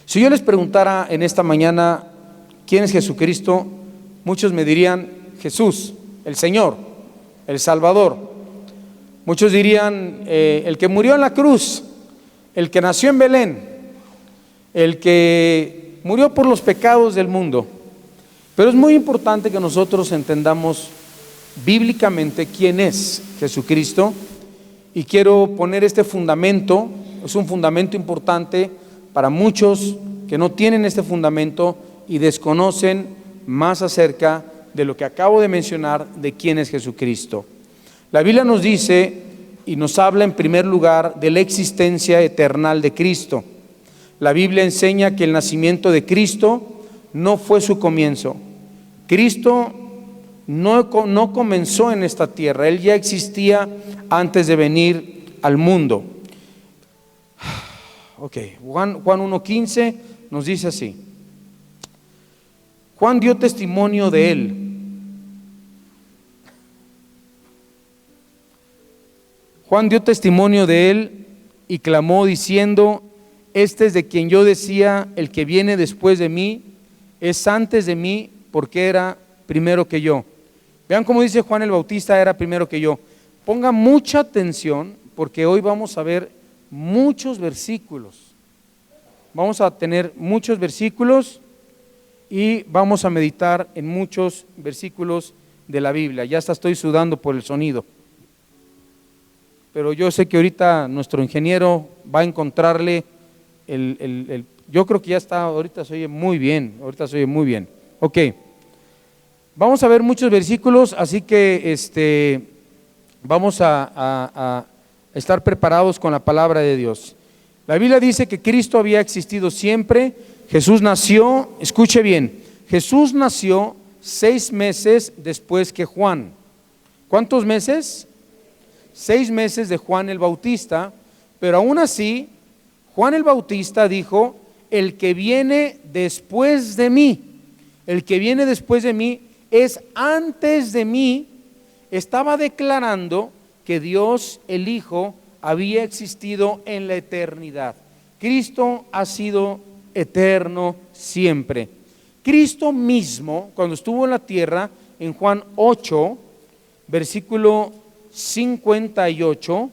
Si yo les preguntara en esta mañana quién es Jesucristo, muchos me dirían Jesús, el Señor, el Salvador. Muchos dirían el que murió en la cruz, el que nació en Belén, el que murió por los pecados del mundo. Pero es muy importante que nosotros entendamos bíblicamente quién es Jesucristo, y quiero poner este fundamento. Es un fundamento importante para muchos que no tienen este fundamento y desconocen más acerca de lo que acabo de mencionar de quién es Jesucristo. La Biblia nos dice y nos habla en primer lugar de la existencia eterna de Cristo. La Biblia enseña que el nacimiento de Cristo no fue su comienzo. Cristo no comenzó en esta tierra, Él ya existía antes de venir al mundo. Juan 1:15 nos dice así: Juan dio testimonio de Él. Juan dio testimonio de Él y clamó diciendo: este es de quien yo decía, el que viene después de mí es antes de mí, porque era primero que yo. Vean cómo dice Juan el Bautista, era primero que yo. Ponga mucha atención, porque hoy vamos a ver muchos versículos. Vamos a tener muchos versículos y vamos a meditar en muchos versículos de la Biblia. Ya hasta estoy sudando por el sonido, pero yo sé que ahorita nuestro ingeniero va a encontrarle yo creo que ya está, ahorita se oye muy bien, Ok, vamos a ver muchos versículos, así que vamos a estar preparados con la palabra de Dios. La Biblia dice que Cristo había existido siempre. Jesús nació, escuche bien, Jesús nació 6 meses después que Juan. ¿Cuántos meses? 6 meses de Juan el Bautista, pero aún así, Juan el Bautista dijo: el que viene después de mí, el que viene después de mí es antes de mí. Estaba declarando que Dios el Hijo había existido en la eternidad. Cristo ha sido eterno siempre. Cristo mismo, cuando estuvo en la tierra, en Juan 8, versículo 58,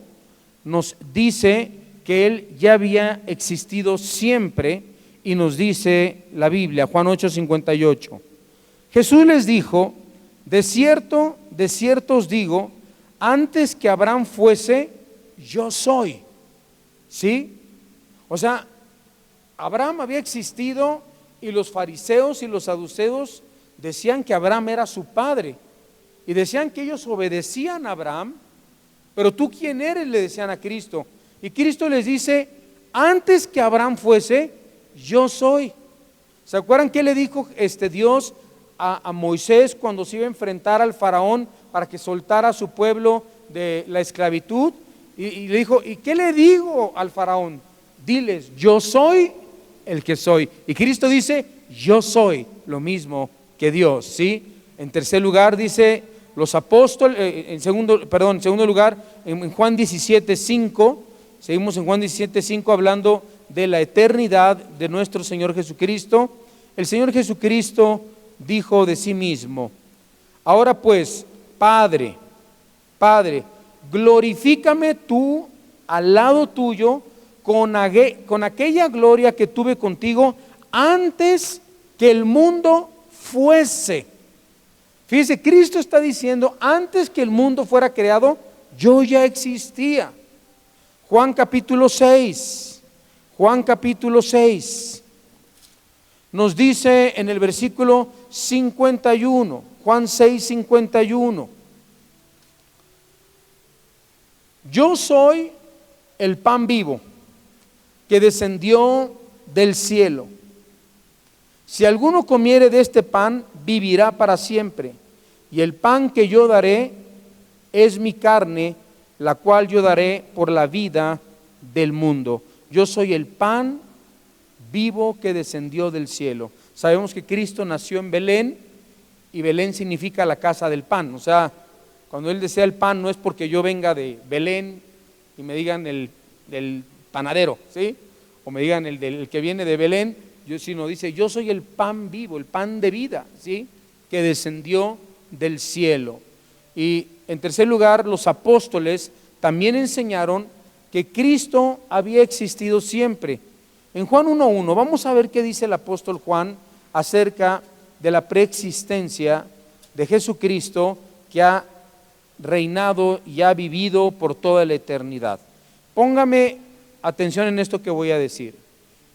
nos dice que Él ya había existido siempre, y nos dice la Biblia, Juan 8, 58. Jesús les dijo: de cierto os digo, antes que Abraham fuese, yo soy. ¿Sí? O sea, Abraham había existido, y los fariseos y los saduceos decían que Abraham era su padre, y decían que ellos obedecían a Abraham. Pero tú, ¿quién eres?, le decían a Cristo. Y Cristo les dice: antes que Abraham fuese, yo soy. ¿Se acuerdan qué le dijo Dios a Moisés cuando se iba a enfrentar al faraón para que soltara a su pueblo de la esclavitud? Y le dijo: ¿y qué le digo al faraón? Diles: yo soy el que soy. Y Cristo dice: yo soy lo mismo que Dios. ¿Sí? En tercer lugar dice los apóstoles, en segundo lugar, en Juan 17:5, seguimos en Juan 17:5 hablando de la eternidad de nuestro Señor Jesucristo. El Señor Jesucristo dijo de sí mismo: ahora pues, Padre, glorifícame tú al lado tuyo con aquella gloria que tuve contigo antes que el mundo fuese. Fíjese, Cristo está diciendo: antes que el mundo fuera creado, yo ya existía. Juan capítulo 6 nos dice en el versículo 51, Juan 6, 51: yo soy el pan vivo que descendió del cielo. Si alguno comiere de este pan, vivirá para siempre. Y el pan que yo daré es mi carne, la cual yo daré por la vida del mundo. Yo soy el pan vivo que descendió del cielo. Sabemos que Cristo nació en Belén, y Belén significa la casa del pan. O sea, cuando Él desea el pan, no es porque yo venga de Belén y me digan el panadero, ¿sí? O me digan el que viene de Belén, sino dice, yo soy el pan vivo, el pan de vida, ¿sí? Que descendió del cielo. Y en tercer lugar, los apóstoles también enseñaron que Cristo había existido siempre. En Juan 1:1, vamos a ver qué dice el apóstol Juan acerca de la preexistencia de Jesucristo, que ha reinado y ha vivido por toda la eternidad. Póngame atención en esto que voy a decir.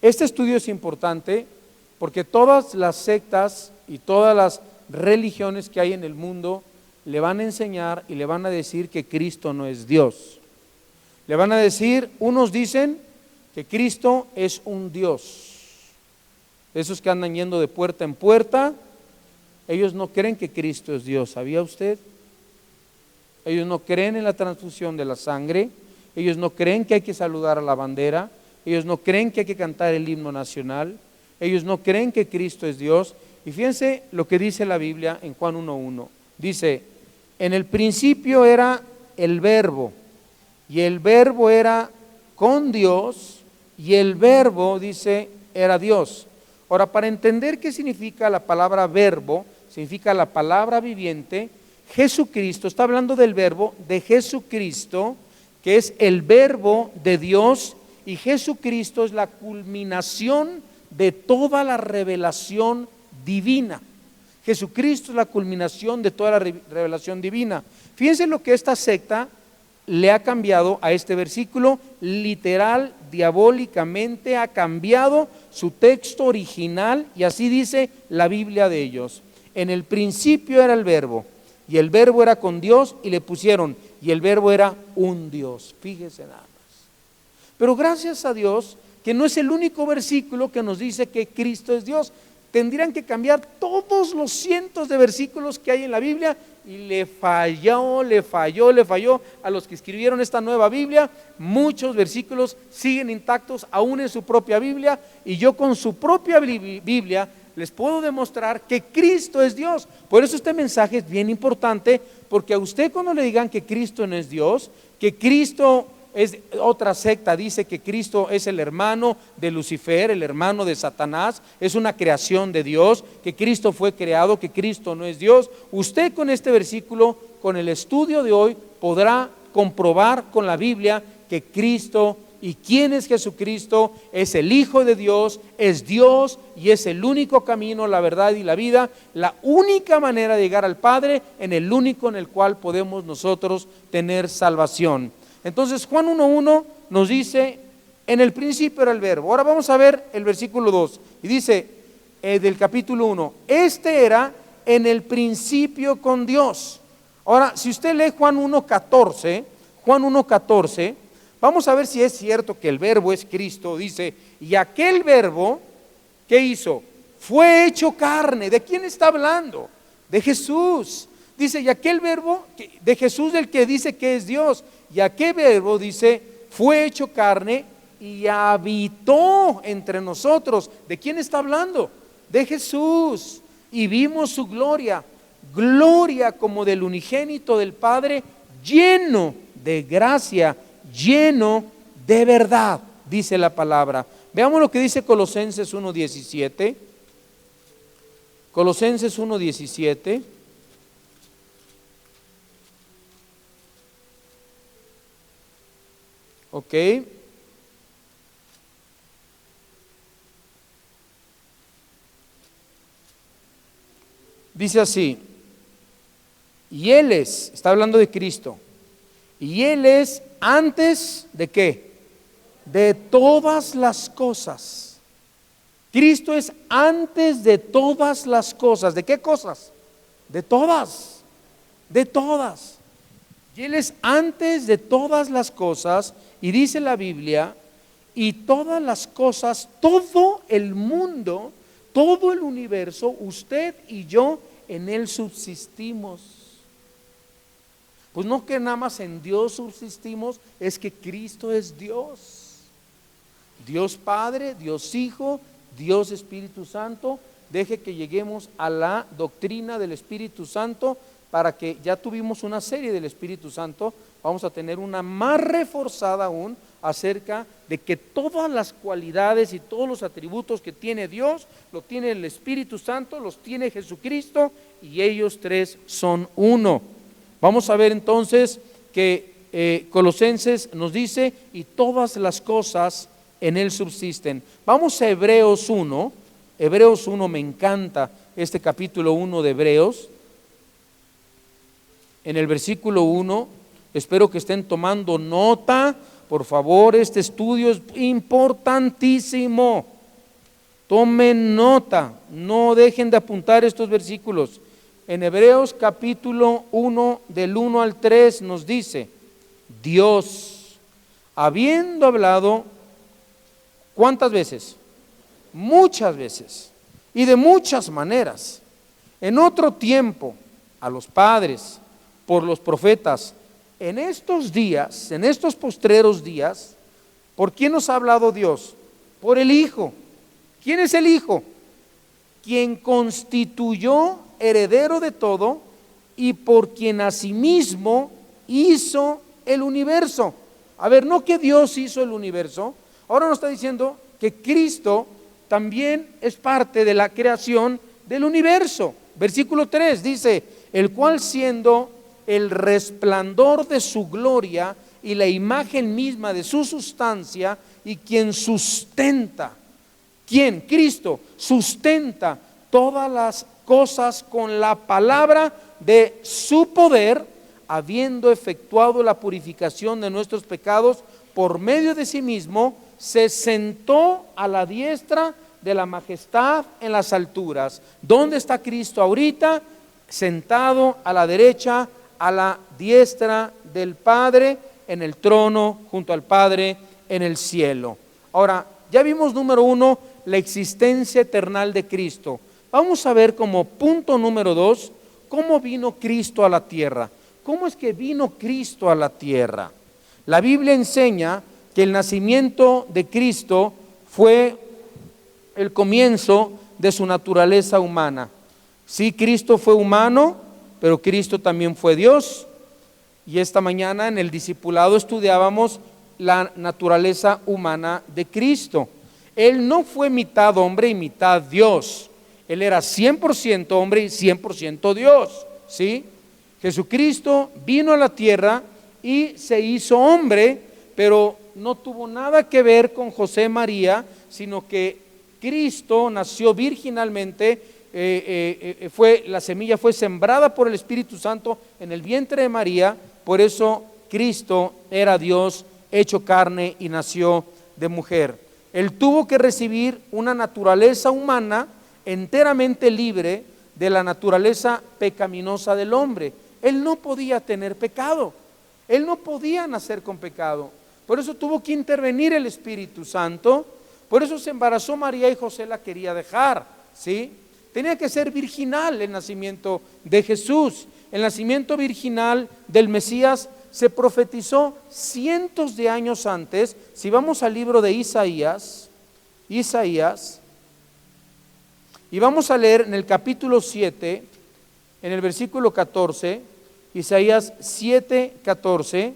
Este estudio es importante porque todas las sectas y todas las religiones que hay en el mundo le van a enseñar y le van a decir que Cristo no es Dios. Le van a decir, unos dicen que Cristo es un Dios. Esos que andan yendo de puerta en puerta, ellos no creen que Cristo es Dios. ¿Sabía usted? Ellos no creen en la transfusión de la sangre. Ellos no creen que hay que saludar a la bandera. Ellos no creen que hay que cantar el himno nacional. Ellos no creen que Cristo es Dios. Y fíjense lo que dice la Biblia en Juan 1:1. Dice, en el principio era el Verbo, y el Verbo era con Dios, y el Verbo, dice, era Dios. Ahora, para entender qué significa la palabra verbo, significa la palabra viviente, Jesucristo, está hablando del verbo de Jesucristo, que es el verbo de Dios, y Jesucristo es la culminación de toda la revelación divina. Jesucristo es la culminación de toda la revelación divina. Fíjense lo que esta secta le ha cambiado a este versículo, literal, diabólicamente ha cambiado su texto original, y así dice la Biblia de ellos. En el principio era el verbo, y el verbo era con Dios, y le pusieron, y el verbo era un Dios. Fíjese nada más. Pero gracias a Dios que no es el único versículo que nos dice que Cristo es Dios. Tendrían que cambiar todos los cientos de versículos que hay en la Biblia, y le falló a los que escribieron esta nueva Biblia. Muchos versículos siguen intactos aún en su propia Biblia, y yo con su propia Biblia les puedo demostrar que Cristo es Dios. Por eso este mensaje es bien importante, porque a usted cuando le digan que Cristo no es Dios, que Cristo es otra secta, dice que Cristo es el hermano de Lucifer, el hermano de Satanás, es una creación de Dios, que Cristo fue creado, que Cristo no es Dios. Usted con este versículo, con el estudio de hoy, podrá comprobar con la Biblia que Cristo, y quién es Jesucristo, es el Hijo de Dios, es Dios, y es el único camino, la verdad y la vida, la única manera de llegar al Padre, en el único en el cual podemos nosotros tener salvación. Entonces Juan 1:1 nos dice, en el principio era el verbo. Ahora vamos a ver el versículo 2, y dice del capítulo 1, este era en el principio con Dios. Ahora, si usted lee Juan 1:14, vamos a ver si es cierto que el verbo es Cristo. Dice, y aquel verbo, ¿qué hizo? Fue hecho carne. ¿De quién está hablando? De Jesús. Dice, y aquel verbo de Jesús, del que dice que es Dios, y aquel verbo, dice, fue hecho carne y habitó entre nosotros. ¿De quién está hablando? De Jesús. Y vimos su gloria, gloria como del unigénito del Padre, lleno de gracia, lleno de verdad, dice la palabra. Veamos lo que dice Colosenses 1:17. Colosenses 1:17. Ok. Dice así, y Él está hablando de Cristo, y Él es antes de ¿qué? De todas las cosas. Cristo es antes de todas las cosas. ¿De qué cosas? De todas, de todas. Y Él es antes de todas las cosas, y dice la Biblia, y todas las cosas, todo el mundo, todo el universo, usted y yo, en Él subsistimos. Pues no que nada más en Dios subsistimos, es que Cristo es Dios. Dios Padre, Dios Hijo, Dios Espíritu Santo. Deje que lleguemos a la doctrina del Espíritu Santo, para que ya tuvimos una serie del Espíritu Santo, vamos a tener una más reforzada aún, acerca de que todas las cualidades y todos los atributos que tiene Dios, lo tiene el Espíritu Santo, los tiene Jesucristo, y ellos tres son uno. Vamos a ver entonces que Colosenses nos dice, y todas las cosas en Él subsisten. Vamos a Hebreos 1, Hebreos 1, me encanta este capítulo 1 de Hebreos. En el versículo 1, espero que estén tomando nota, por favor, este estudio es importantísimo. Tomen nota, no dejen de apuntar estos versículos. En Hebreos capítulo 1, del 1 al 3 nos dice, Dios, habiendo hablado, ¿cuántas veces? Muchas veces, y de muchas maneras, en otro tiempo, a los padres, por los profetas, en estos días, en estos postreros días, ¿por quién nos ha hablado Dios? Por el Hijo. ¿Quién es el Hijo? Quien constituyó heredero de todo y por quien asimismo hizo el universo. A ver, no que Dios hizo el universo, ahora nos está diciendo que Cristo también es parte de la creación del universo. Versículo 3 dice, el cual siendo el resplandor de su gloria y la imagen misma de su sustancia, y quien sustenta, ¿quién? Cristo sustenta todas las cosas con la palabra de su poder, habiendo efectuado la purificación de nuestros pecados por medio de sí mismo, se sentó a la diestra de la majestad en las alturas. ¿Dónde está Cristo ahorita? Sentado a la derecha, a la diestra del Padre, en el trono, junto al Padre, en el cielo. Ahora, ya vimos número 1, la existencia eterna de Cristo. Vamos a ver como punto número 2, cómo vino Cristo a la tierra. ¿Cómo es que vino Cristo a la tierra? La Biblia enseña que el nacimiento de Cristo fue el comienzo de su naturaleza humana. Sí, Cristo fue humano, pero Cristo también fue Dios. Y esta mañana en el discipulado estudiábamos la naturaleza humana de Cristo. Él no fue mitad hombre y mitad Dios. Él era 100% hombre y 100% Dios, ¿sí? Jesucristo vino a la tierra y se hizo hombre, pero no tuvo nada que ver con José y María, sino que Cristo nació virginalmente, la semilla fue sembrada por el Espíritu Santo en el vientre de María, por eso Cristo era Dios hecho carne y nació de mujer. Él tuvo que recibir una naturaleza humana enteramente libre de la naturaleza pecaminosa del hombre. Él no podía tener pecado, él no podía nacer con pecado, por eso tuvo que intervenir el Espíritu Santo, por eso se embarazó María y José la quería dejar, ¿sí? Tenía que ser virginal el nacimiento de Jesús. El nacimiento virginal del Mesías se profetizó cientos de años antes. Si vamos al libro de Isaías, y vamos a leer en el capítulo 7, en el versículo 14, Isaías 7, 14,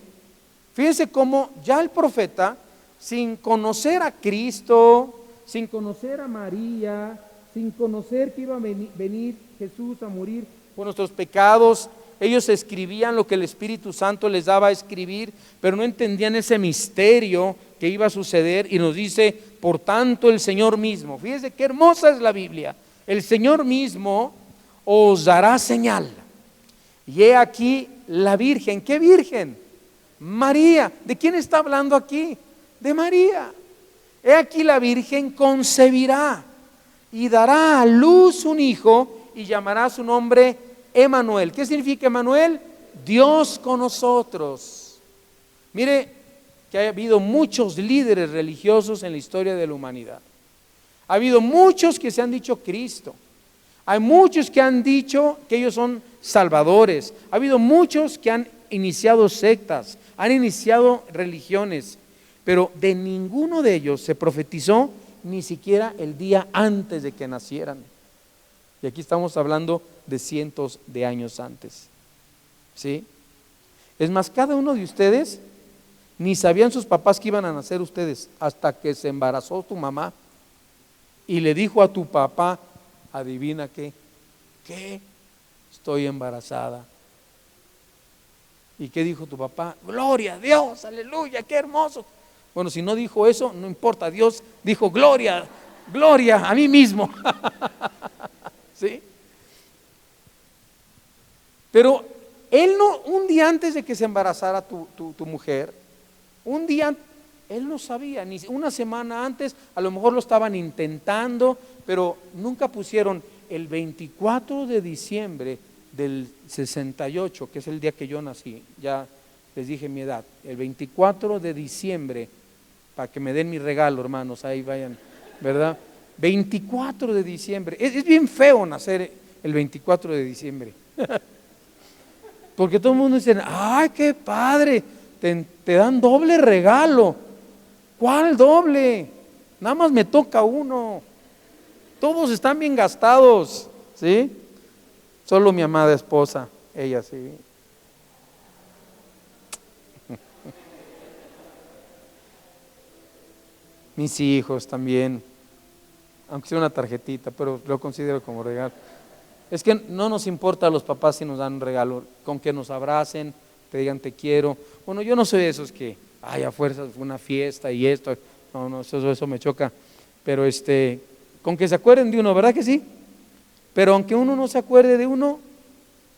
fíjense cómo ya el profeta, sin conocer a Cristo, sin conocer a María, sin conocer que iba a venir Jesús a morir por nuestros pecados, ellos escribían lo que el Espíritu Santo les daba a escribir, pero no entendían ese misterio que iba a suceder, y nos dice, por tanto el Señor mismo, fíjense qué hermosa es la Biblia, el Señor mismo os dará señal, y he aquí la Virgen. ¿Qué Virgen? María. ¿De quién está hablando aquí? De María. He aquí la Virgen concebirá y dará a luz un hijo y llamará su nombre Emmanuel. ¿Qué significa Emmanuel? Dios con nosotros. Mire que ha habido muchos líderes religiosos en la historia de la humanidad. Ha habido muchos que se han dicho Cristo. Hay muchos que han dicho que ellos son salvadores. Ha habido muchos que han iniciado sectas, han iniciado religiones, pero de ninguno de ellos se profetizó ni siquiera el día antes de que nacieran. Y aquí estamos hablando de cientos de años antes, ¿sí? Es más, cada uno de ustedes Ni sabían sus papás que iban a nacer ustedes hasta que se embarazó tu mamá y le dijo a tu papá, adivina qué, estoy embarazada. ¿Y qué dijo tu papá? Gloria a Dios, aleluya, qué hermoso. Bueno, si no dijo eso, no importa, Dios dijo gloria, gloria a mí mismo. ¿Sí? Pero él no, un día antes de que se embarazara tu mujer, un día, él no sabía, ni una semana antes, a lo mejor lo estaban intentando, pero nunca pusieron el 24 de diciembre del 68, que es el día que yo nací, ya les dije mi edad, el 24 de diciembre, para que me den mi regalo, hermanos, ahí vayan, ¿verdad? 24 de diciembre, es bien feo nacer el 24 de diciembre, porque todo el mundo dice, ¡ay, qué padre! Te dan doble regalo. ¿Cuál doble? Nada más me toca uno. Todos están bien gastados, ¿sí? Solo mi amada esposa, ella sí. Mis hijos también, aunque sea una tarjetita, pero lo considero como regalo. Es que no nos importa a los papás si nos dan un regalo, con que nos abracen, te digan te quiero. Bueno, yo no soy de esos que, ay, a fuerzas fue una fiesta y esto, no, eso me choca. Pero con que se acuerden de uno, ¿verdad que sí? Pero aunque uno no se acuerde de uno,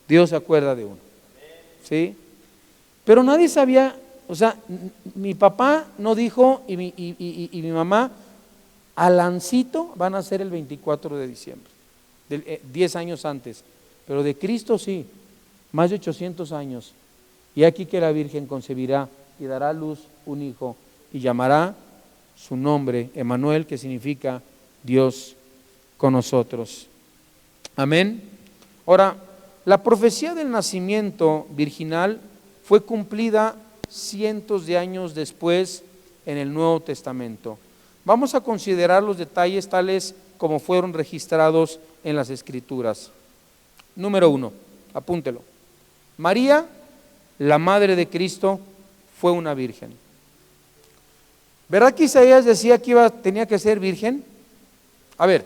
Dios se acuerda de uno, ¿sí? Pero nadie sabía, o sea, mi papá no dijo y mi mamá, Alancito van a ser el 24 de diciembre, 10 años antes, pero de Cristo sí, más de 800 años. Y aquí que la Virgen concebirá y dará a luz un hijo y llamará su nombre Emmanuel, que significa Dios con nosotros. Amén. Ahora, la profecía del nacimiento virginal fue cumplida cientos de años después en el Nuevo Testamento. Vamos a considerar los detalles tales como fueron registrados en las Escrituras. Número 1, apúntelo. María, la madre de Cristo, fue una virgen. ¿Verdad que Isaías decía que tenía que ser virgen? A ver,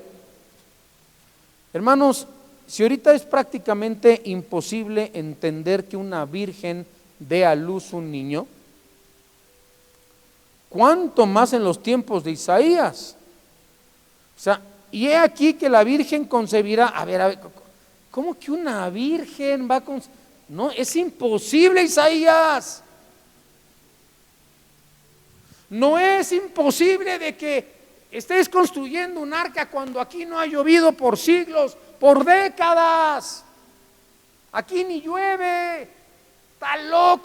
hermanos, si ahorita es prácticamente imposible entender que una virgen dé a luz un niño, ¿cuánto más en los tiempos de Isaías? O sea, y he aquí que la virgen concebirá. A ver, ¿cómo que una virgen va a concebir? No, es imposible, Isaías. No es imposible de que estés construyendo un arca cuando aquí no ha llovido por siglos, por décadas. Aquí ni llueve.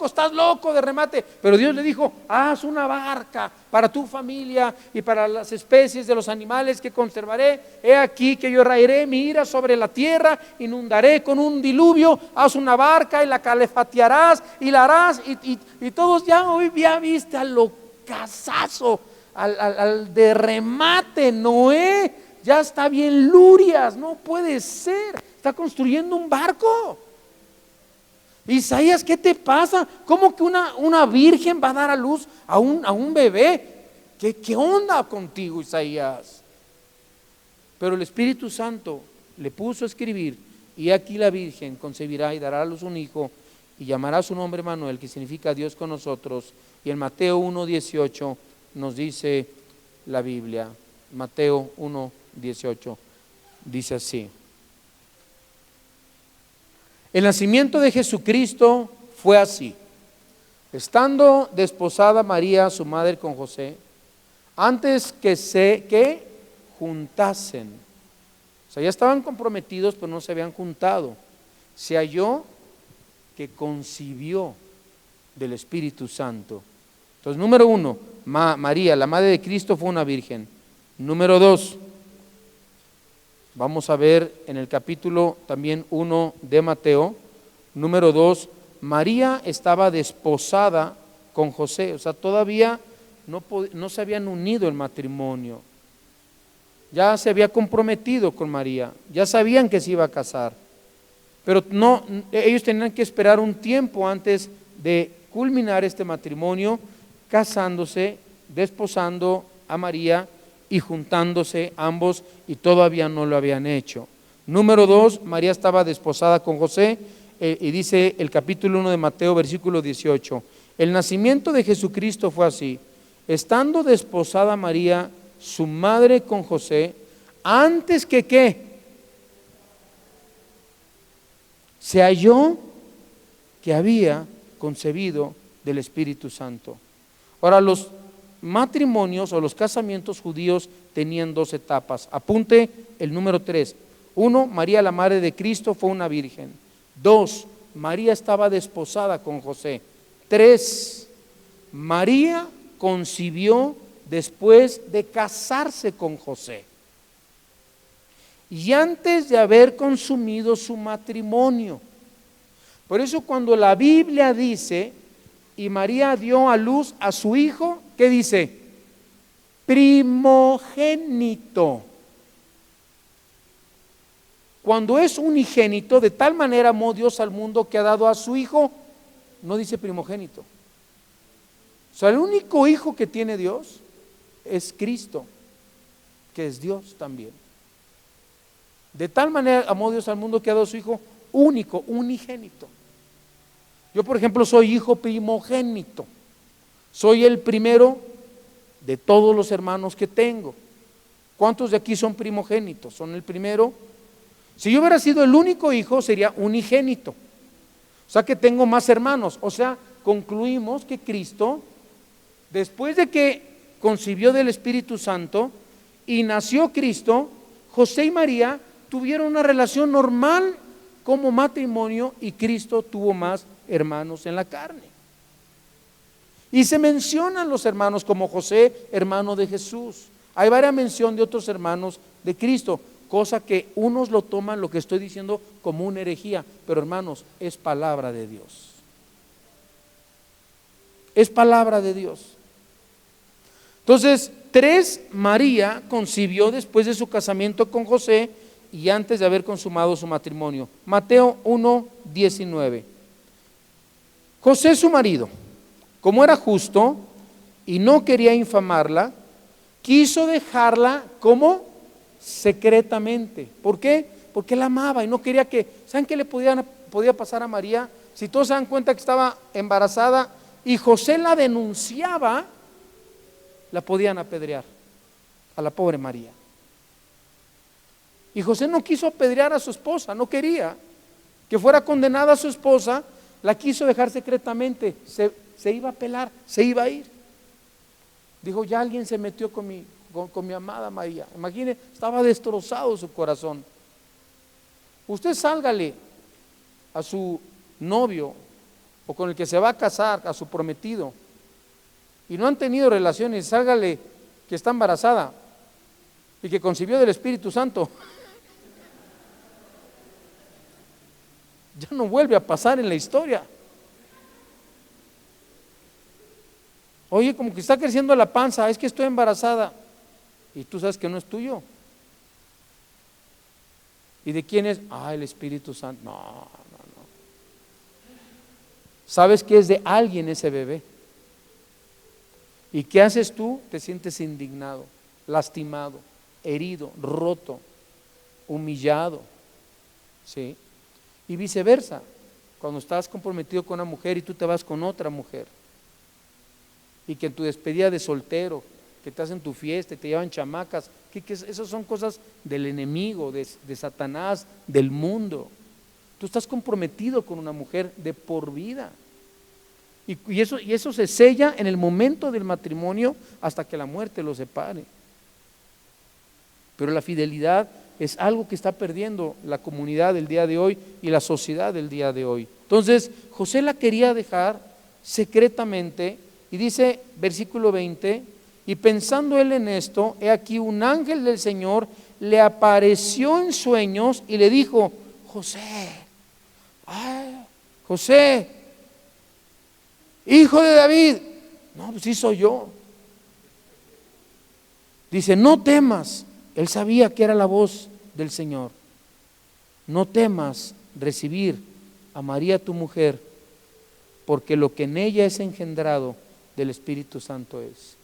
Estás loco de remate. Pero Dios le dijo, haz una barca para tu familia y para las especies de los animales que conservaré. He aquí que yo raeré mi ira sobre la tierra, inundaré con un diluvio, haz una barca y la calefatearás y la harás. Y todos ya hoy ya viste al locazazo, al de remate. Noé ya está bien lurias, no puede ser, está construyendo un barco. Isaías, ¿qué te pasa? ¿Cómo que una virgen va a dar a luz a un bebé? ¿Qué onda contigo, Isaías? Pero el Espíritu Santo le puso a escribir, y aquí la virgen concebirá y dará a luz un hijo, y llamará su nombre Emmanuel, que significa Dios con nosotros. Y en Mateo 1:18 nos dice la Biblia, Mateo 1:18 dice así: el nacimiento de Jesucristo fue así. Estando desposada María, su madre, con José, antes que juntasen, o sea, ya estaban comprometidos, pero no se habían juntado, se halló que concibió del Espíritu Santo. Entonces, número 1, María, la madre de Cristo, fue una virgen. Número 2, vamos a ver en el capítulo también 1 de Mateo, número 2, María estaba desposada con José, o sea, todavía no se habían unido el matrimonio, ya se había comprometido con María, ya sabían que se iba a casar, pero no, ellos tenían que esperar un tiempo antes de culminar este matrimonio, casándose, desposando a María y juntándose ambos, y todavía no lo habían hecho. Número 2, María estaba desposada con José, y dice el capítulo 1 de Mateo, versículo 18, el nacimiento de Jesucristo fue así: estando desposada María, su madre, con José, antes que ¿qué? Se halló que había concebido del Espíritu Santo. Ahora, los matrimonios o los casamientos judíos tenían dos etapas. Apunte el número 3. 1, María, la madre de Cristo, fue una virgen. 2, María estaba desposada con José. 3, María concibió después de casarse con José y antes de haber consumido su matrimonio. Por eso cuando la Biblia dice, y María dio a luz a su hijo, ¿qué dice? Primogénito. Cuando es unigénito, de tal manera amó Dios al mundo que ha dado a su hijo, no dice primogénito. O sea, el único hijo que tiene Dios es Cristo, que es Dios también. De tal manera amó Dios al mundo que ha dado a su hijo único, unigénito. Yo, por ejemplo, soy hijo primogénito. Soy el primero de todos los hermanos que tengo. ¿Cuántos de aquí son primogénitos? ¿Son el primero? Si yo hubiera sido el único hijo, sería unigénito. O sea que tengo más hermanos. O sea, concluimos que Cristo, después de que concibió del Espíritu Santo y nació Cristo, José y María tuvieron una relación normal como matrimonio, y Cristo tuvo más hermanos en la carne. Y se mencionan los hermanos como José, hermano de Jesús. Hay varias menciones de otros hermanos de Cristo, cosa que unos lo toman, lo que estoy diciendo, como una herejía, pero hermanos, es palabra de Dios. Es palabra de Dios. Entonces, 3, María concibió después de su casamiento con José y antes de haber consumado su matrimonio. Mateo 1:19. José, su marido, como era justo y no quería infamarla, quiso dejarla como secretamente. ¿Por qué? Porque la amaba y no quería que, ¿saben qué le podía pasar a María? Si todos se dan cuenta que estaba embarazada y José la denunciaba, la podían apedrear a la pobre María. Y José no quiso apedrear a su esposa, no quería que fuera condenada a su esposa, la quiso dejar secretamente, se iba a pelar, se iba a ir. Dijo, ya alguien se metió con mi amada María. Imagine, estaba destrozado su corazón. Usted sálgale a su novio o con el que se va a casar, a su prometido, y no han tenido relaciones, sálgale que está embarazada y que concibió del Espíritu Santo. Ya no vuelve a pasar en la historia. Oye, como que está creciendo la panza, es que estoy embarazada. Y tú sabes que no es tuyo. ¿Y de quién es? El Espíritu Santo. No. ¿Sabes que es de alguien ese bebé? ¿Y qué haces tú? Te sientes indignado, lastimado, herido, roto, humillado. ¿Sí? Y viceversa, cuando estás comprometido con una mujer y tú te vas con otra mujer, y que en tu despedida de soltero, que te hacen tu fiesta y te llevan chamacas, que esas son cosas del enemigo, de Satanás, del mundo. Tú estás comprometido con una mujer de por vida. Y eso se sella en el momento del matrimonio hasta que la muerte los separe. Pero la fidelidad es algo que está perdiendo la comunidad del día de hoy y la sociedad del día de hoy. Entonces, José la quería dejar secretamente, y dice versículo 20, y pensando él en esto, he aquí un ángel del Señor le apareció en sueños y le dijo, José, hijo de David. No, pues sí soy yo. Dice, no temas. Él sabía que era la voz del Señor. No temas recibir a María tu mujer, porque lo que en ella es engendrado del Espíritu Santo es.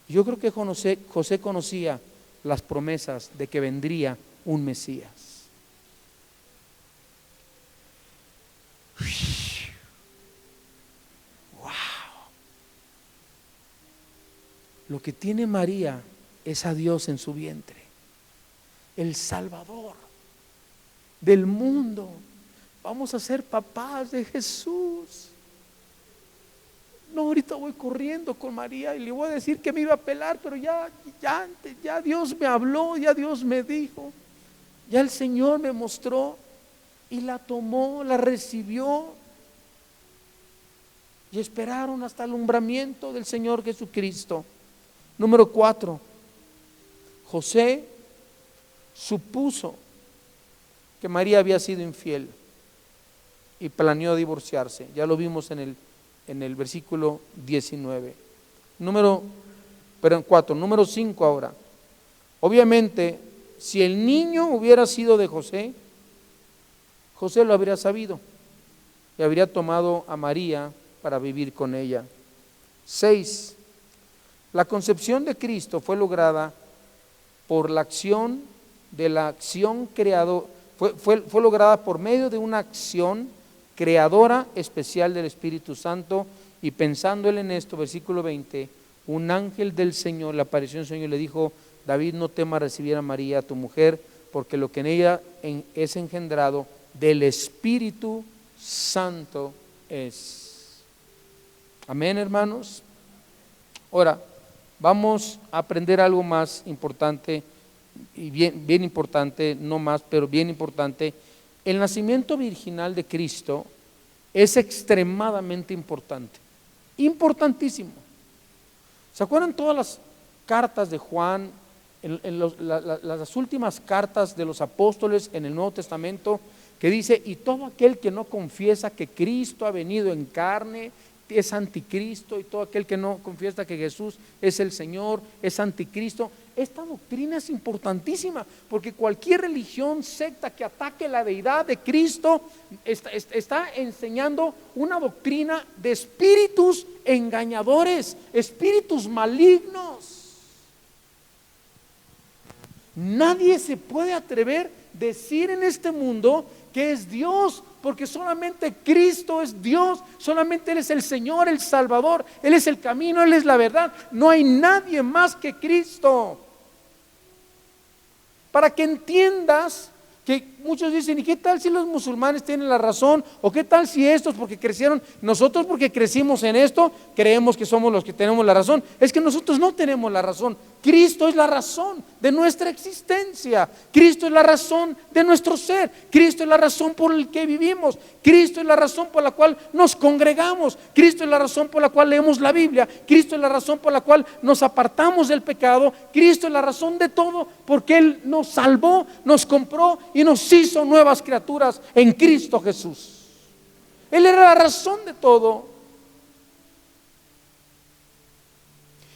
Yo creo que José conocía las promesas de que vendría un Mesías. Wow. Lo que tiene María es a Dios en su vientre, el Salvador del mundo. Vamos a ser papás de Jesús. No, ahorita voy corriendo con María y le voy a decir que me iba a pelar, pero ya Dios me habló, ya Dios me dijo, ya el Señor me mostró, y la tomó, la recibió, y esperaron hasta el alumbramiento del Señor Jesucristo. Número 4, José supuso que María había sido infiel y planeó divorciarse. Ya lo vimos en el versículo 19. Número 5 ahora. Obviamente, si el niño hubiera sido de José, José lo habría sabido y habría tomado a María para vivir con ella. 6. La concepción de Cristo fue lograda por la acción creadora, fue lograda por medio de una acción creadora especial del Espíritu Santo. Y pensando él en esto, versículo 20, un ángel del Señor le apareció al Señor y le dijo: David, no temas recibir a María, tu mujer, porque lo que en ella es engendrado del Espíritu Santo es. Amén, hermanos. Ahora vamos a aprender algo más importante, y bien importante, no más, pero bien importante. El nacimiento virginal de Cristo es extremadamente importante, importantísimo. ¿Se acuerdan todas las cartas de Juan, las últimas cartas de los apóstoles en el Nuevo Testamento, que dice: y todo aquel que no confiesa que Cristo ha venido en carne es anticristo, y todo aquel que no confiesa que Jesús es el Señor es anticristo? Esta doctrina es importantísima, porque cualquier religión, secta que ataque la deidad de Cristo está enseñando una doctrina de espíritus engañadores, espíritus malignos. Nadie se puede atrever a decir en este mundo que es Dios, porque solamente Cristo es Dios, solamente Él es el Señor, el Salvador, Él es el camino, Él es la verdad. No hay nadie más que Cristo. Para que entiendas que muchos dicen: ¿y qué tal si los musulmanes tienen la razón? ¿O qué tal si estos porque crecieron? Nosotros, porque crecimos en esto, creemos que somos los que tenemos la razón. Es que nosotros no tenemos la razón. Cristo es la razón de nuestra existencia. Cristo es la razón de nuestro ser. Cristo es la razón por la que vivimos. Cristo es la razón por la cual nos congregamos. Cristo es la razón por la cual leemos la Biblia. Cristo es la razón por la cual nos apartamos del pecado. Cristo es la razón de todo, porque Él nos salvó, nos compró y nos hizo nuevas criaturas en Cristo Jesús. Él era la razón de todo.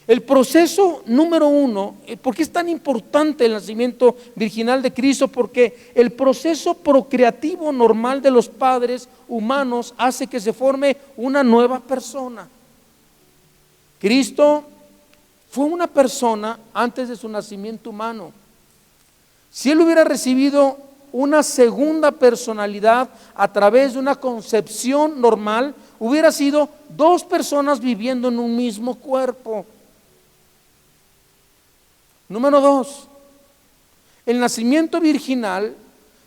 El proceso número 1, ¿por qué es tan importante el nacimiento virginal de Cristo? Porque el proceso procreativo normal de los padres humanos hace que se forme una nueva persona. Cristo fue una persona antes de su nacimiento humano. Si Él hubiera recibido una segunda personalidad a través de una concepción normal, hubiera sido dos personas viviendo en un mismo cuerpo. Número 2, el nacimiento virginal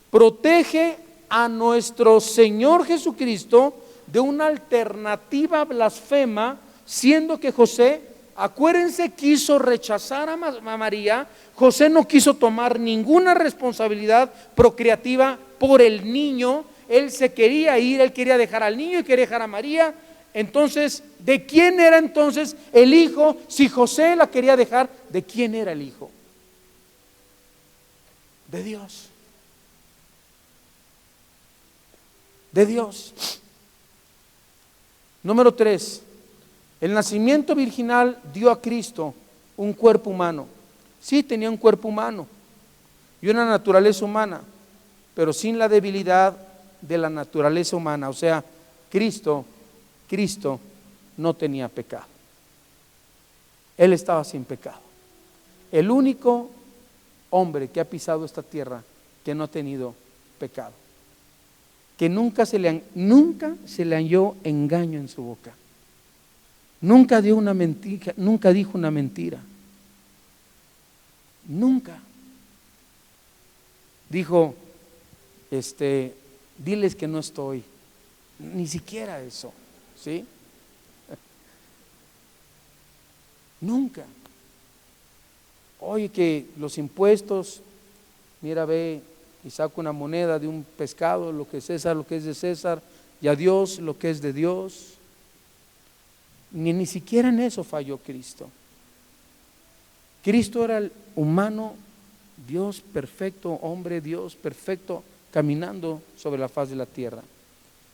protege a nuestro Señor Jesucristo de una alternativa blasfema, siendo que José, acuérdense, quiso rechazar a María. José no quiso tomar ninguna responsabilidad procreativa por el niño. Él se quería ir, él quería dejar al niño y quería dejar a María. Entonces, ¿de quién era entonces el hijo? Si José la quería dejar, ¿de quién era el hijo? De Dios. De Dios. Número 3, el nacimiento virginal dio a Cristo un cuerpo humano. Sí, tenía un cuerpo humano y una naturaleza humana, pero sin la debilidad de la naturaleza humana. O sea, Cristo no tenía pecado. Él estaba sin pecado. El único hombre que ha pisado esta tierra que no ha tenido pecado. Que nunca se le halló engaño en su boca. Nunca dio una mentira, nunca dijo una mentira. Nunca. Dijo, diles que no estoy. Ni siquiera eso, ¿sí? Nunca. Oye, que los impuestos, mira, ve y saco una moneda de un pescado, lo que es César, lo que es de César, y a Dios lo que es de Dios. Ni siquiera en eso falló Cristo. Cristo era el humano, Dios perfecto, hombre, Dios perfecto, caminando sobre la faz de la tierra.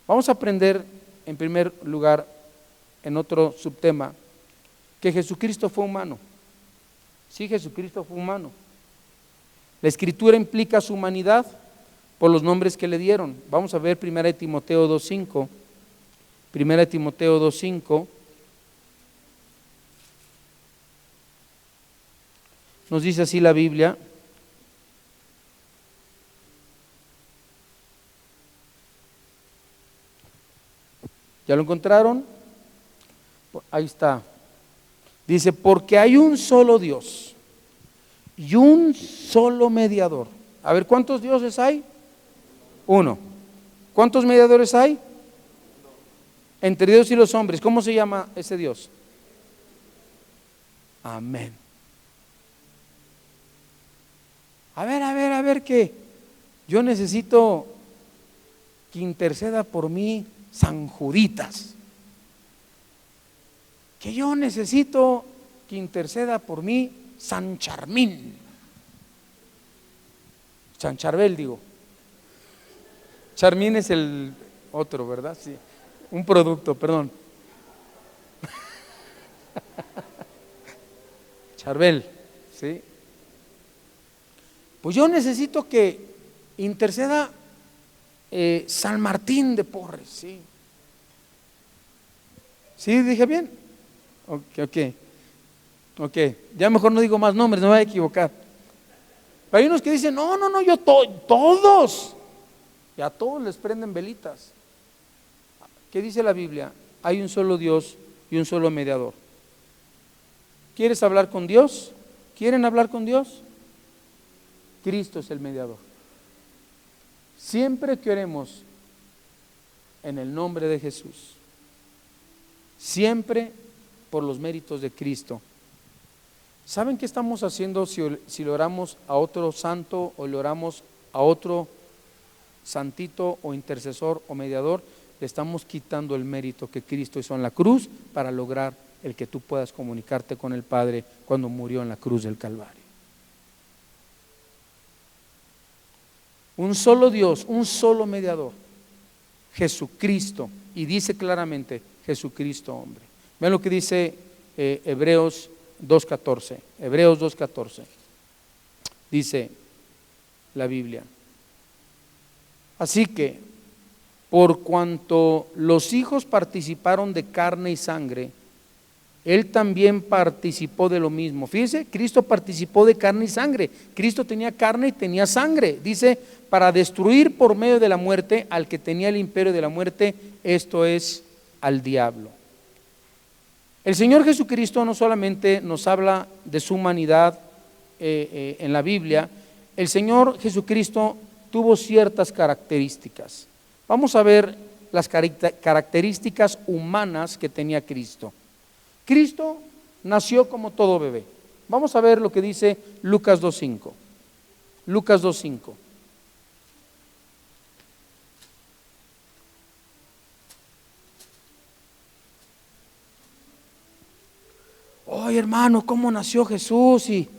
Vamos a aprender, en primer lugar, en otro subtema, que Jesucristo fue humano. Sí, Jesucristo fue humano. La Escritura implica su humanidad por los nombres que le dieron. Vamos a ver 1 Timoteo 2:5. 1 Timoteo 2:5. Nos dice así la Biblia. ¿Ya lo encontraron? Ahí está. Dice, porque hay un solo Dios y un solo mediador. A ver, ¿cuántos dioses hay? Uno. ¿Cuántos mediadores hay? Entre Dios y los hombres. ¿Cómo se llama ese Dios? Amén. A ver, que yo necesito que interceda por mí San Juditas. Que yo necesito que interceda por mí San Charmín. San Charbel, digo. Charmín es el otro, ¿verdad? Sí. Un producto, perdón. Charbel, ¿sí? Pues yo necesito que interceda San Martín de Porres, ¿sí? ¿Sí dije bien? Ok, ya mejor no digo más nombres, no me voy a equivocar. Pero hay unos que dicen, no, yo todos, y a todos les prenden velitas. ¿Qué dice la Biblia? Hay un solo Dios y un solo mediador. ¿Quieres hablar con Dios? ¿Quieren hablar con Dios? Cristo es el mediador. Siempre que oremos en el nombre de Jesús, siempre por los méritos de Cristo. ¿Saben qué estamos haciendo si le oramos a otro santo o le oramos a otro santito o intercesor o mediador? Le estamos quitando el mérito que Cristo hizo en la cruz para lograr el que tú puedas comunicarte con el Padre cuando murió en la cruz del Calvario. Un solo Dios, un solo mediador, Jesucristo, y dice claramente Jesucristo hombre. Vean lo que dice Hebreos 2:14. Hebreos 2:14. Dice la Biblia. Así que, por cuanto los hijos participaron de carne y sangre, Él también participó de lo mismo. Fíjense, Cristo participó de carne y sangre. Cristo tenía carne y tenía sangre. Dice, para destruir por medio de la muerte al que tenía el imperio de la muerte, esto es, al diablo. El Señor Jesucristo no solamente nos habla de su humanidad en la Biblia, el Señor Jesucristo tuvo ciertas características. Vamos a ver las características humanas que tenía Cristo. Cristo nació como todo bebé. Vamos a ver lo que dice Lucas 2:5. Lucas 2:5. Oye, hermano, ¿cómo nació Jesús? Y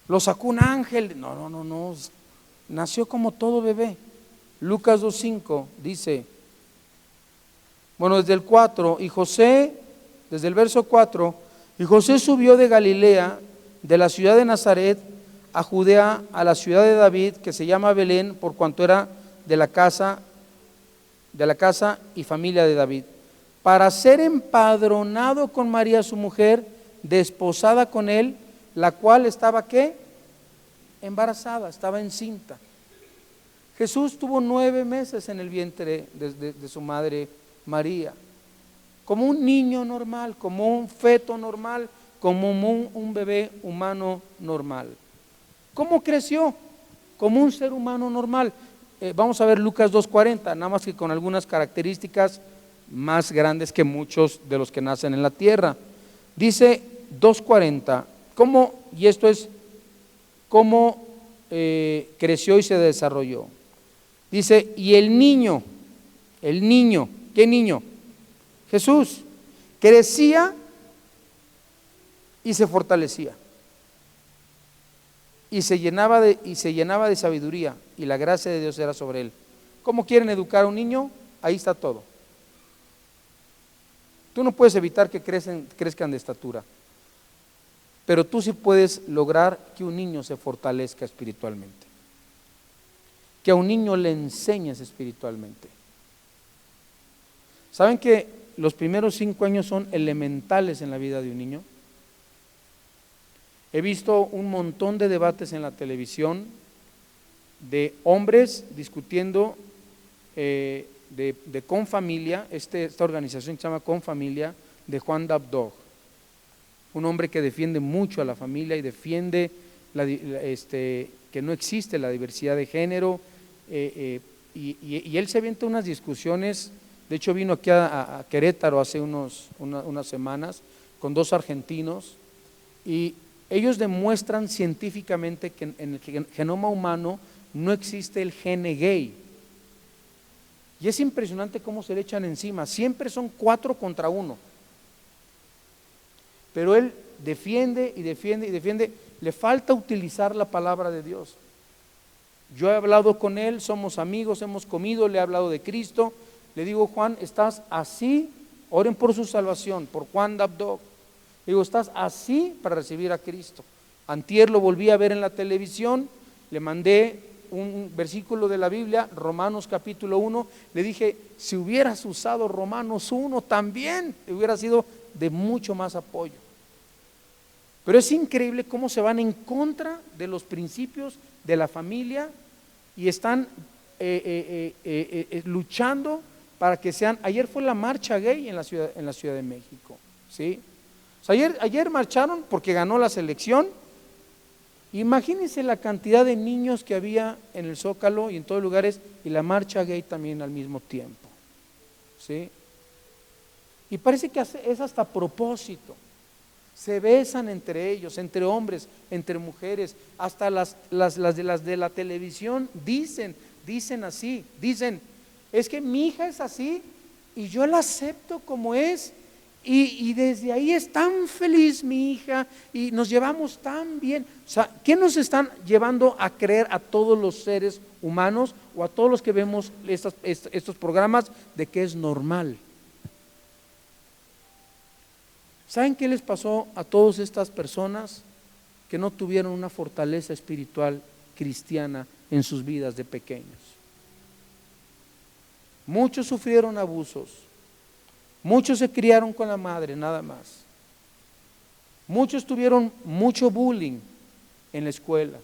lo sacó un ángel. No. Nació como todo bebé. Lucas 2:5 dice, bueno, desde el 4, y José, desde el verso 4, y José subió de Galilea, de la ciudad de Nazaret, a Judea, a la ciudad de David, que se llama Belén, por cuanto era de la casa y familia de David, para ser empadronado con María su mujer, desposada con él, la cual estaba ¿qué? Embarazada, estaba encinta. Jesús tuvo 9 meses en el vientre de su madre María, como un niño normal, como un feto normal, como un bebé humano normal. ¿Cómo creció? Como un ser humano normal. Vamos a ver Lucas 2:40, nada más que con algunas características más grandes que muchos de los que nacen en la tierra. Dice 2:40, ¿cómo? Y esto es cómo creció y se desarrolló. Dice, y el niño, ¿qué niño? Jesús, crecía y se fortalecía. Y se llenaba de sabiduría, y la gracia de Dios era sobre él. ¿Cómo quieren educar a un niño? Ahí está todo. Tú no puedes evitar que crezcan de estatura, pero tú sí puedes lograr que un niño se fortalezca espiritualmente, que a un niño le enseñes espiritualmente. ¿Saben que los primeros 5 años son elementales en la vida de un niño? He visto un montón de debates en la televisión de hombres discutiendo de Confamilia, esta organización que se llama Confamilia, de Juan Dabdog, un hombre que defiende mucho a la familia y defiende que no existe la diversidad de género, y él se avienta unas discusiones. De hecho vino aquí a Querétaro hace unas semanas con 2 argentinos, y ellos demuestran científicamente que en el genoma humano no existe el gene gay. Y es impresionante cómo se le echan encima. Siempre son 4 contra 1. Pero él defiende y defiende y defiende. Le falta utilizar la palabra de Dios. Yo he hablado con él, somos amigos, hemos comido, le he hablado de Cristo. Le digo, Juan, estás así, oren por su salvación, por Juan Dabdog. Digo, estás así para recibir a Cristo. Antier lo volví a ver en la televisión, le mandé un versículo de la Biblia, Romanos capítulo 1, le dije, si hubieras usado Romanos 1 también, hubiera sido de mucho más apoyo. Pero es increíble cómo se van en contra de los principios de la familia y están luchando para que sean. Ayer fue la marcha gay en la Ciudad de México, ¿sí? O sea, ayer marcharon porque ganó la selección. Imagínense la cantidad de niños que había en el Zócalo y en todos lugares, y la marcha gay también al mismo tiempo, ¿sí? Y parece que es hasta propósito. Se besan entre ellos, entre hombres, entre mujeres, hasta las de la televisión dicen así, dicen, es que mi hija es así y yo la acepto como es. Y desde ahí es tan feliz mi hija y nos llevamos tan bien. O sea, ¿qué nos están llevando a creer a todos los seres humanos o a todos los que vemos estos programas de que es normal? ¿Saben qué les pasó a todas estas personas que no tuvieron una fortaleza espiritual cristiana en sus vidas de pequeños? Muchos sufrieron abusos. Muchos se criaron con la madre, nada más. Muchos tuvieron mucho bullying en la escuela.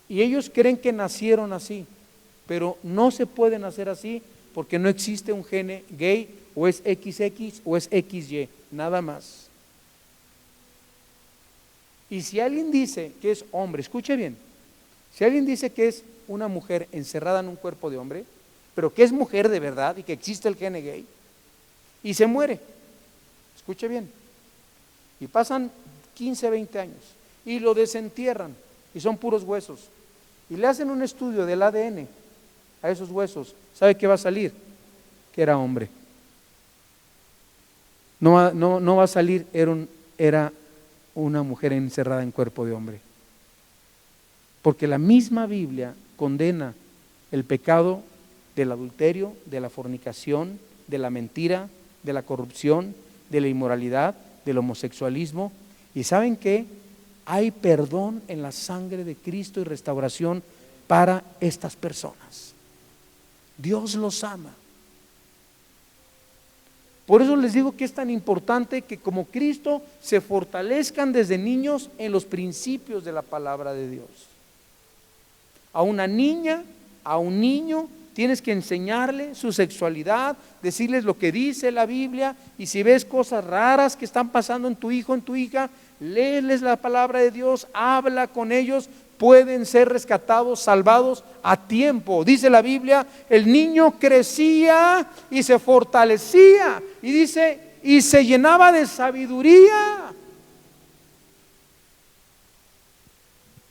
Y ellos creen que nacieron así, pero no se puede nacer así porque no existe un gene gay, o es XX o es XY, nada más. Y si alguien dice que es hombre, escuche bien, si alguien dice que es una mujer encerrada en un cuerpo de hombre, pero que es mujer de verdad y que existe el gene gay, y se muere, escuche bien, y pasan 15, 20 años y lo desentierran y son puros huesos y le hacen un estudio del ADN a esos huesos, ¿sabe qué va a salir? Que era hombre. No va a salir, era una mujer encerrada en cuerpo de hombre, porque la misma Biblia condena el pecado del adulterio, de la fornicación, de la mentira, de la corrupción, de la inmoralidad, del homosexualismo. ¿Y saben qué? Hay perdón en la sangre de Cristo y restauración para estas personas. Dios los ama. Por eso les digo que es tan importante que como Cristo se fortalezcan desde niños en los principios de la palabra de Dios. A una niña, a un niño, tienes que enseñarle su sexualidad, decirles lo que dice la Biblia, y si ves cosas raras que están pasando en tu hijo, en tu hija, léeles la palabra de Dios, habla con ellos, pueden ser rescatados, salvados a tiempo. Dice la Biblia, el niño crecía y se fortalecía, y dice, y se llenaba de sabiduría.